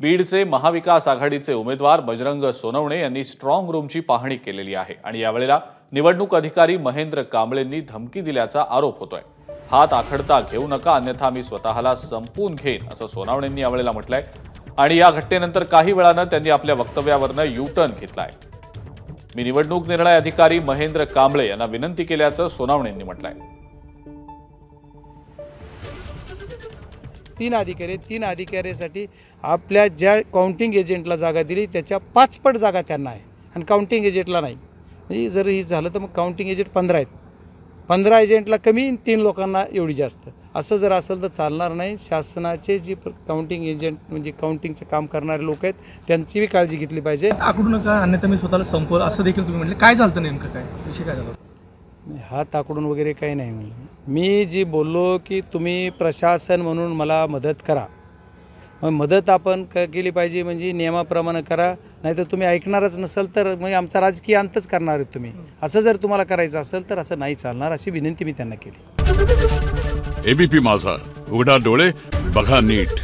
बीडचे महाविकास आघाडीचे उमेदवार बजरंग सोनवणे यांनी स्ट्रॉंग रूमची पाहणी केलेली आहे आणि यावेळेला निवडणूक अधिकारी महेंद्र कांबळेंनी धमकी दिल्याचा आरोप होतोय। हात आखडता घेऊ नका, अन्यथा मी स्वतःला संपून घेईन, असं सोनवणेंनी यावेळेला म्हटलंय। आणि या घटनेनंतर काही वेळानं त्यांनी आपल्या वक्तव्यावरनं यू-टर्न घेतलाय। मी निवडणूक निर्णय अधिकारी महेंद्र कांबळे यांना विनंती केल्याचं सोनवणेंनी म्हटलंय। तीन अधिकाऱ्यासाठी आपल्या ज्या काउंटिंग एजंटला जागा दिली त्याच्या 5 पट जागा त्यांना आहे आणि काउंटिंग एजंटला नाही। म्हणजे जर हे झालं तर मग काउंटिंग एजंट 15 आहेत, 15 एजंटला कमी, 3 लोकांना एवढी जास्त, असं जर असेल तर चालणार नाही। शासनाचे जे काउंटिंग एजंट म्हणजे काउंटिंगचं काम करणारे लोक आहेत त्यांची बी काळजी घेतली पाहिजे। आकडू नका, अन्यथा मी स्वतःला संपवलं असं देखील तुम्ही म्हटले। काय झालं नेमकं, काय विषय काय झाला? हात आकडून वगैरे काही नाही म्हणलं मी। जी बोललो की तुम्ही प्रशासन म्हणून मला मदत करा, मग मदत आपण केली पाहिजे, म्हणजे नियमाप्रमाणे करा, नाहीतर तुम्ही ऐकणारच नसेल तर मग आमचा राजकीय अंतच करणार आहेत तुम्ही। असं जर तुम्हाला करायचं असेल तर असं नाही चालणार, अशी विनंती मी त्यांना केली। एबीपी माझा, उघडा डोळे बघा नीट।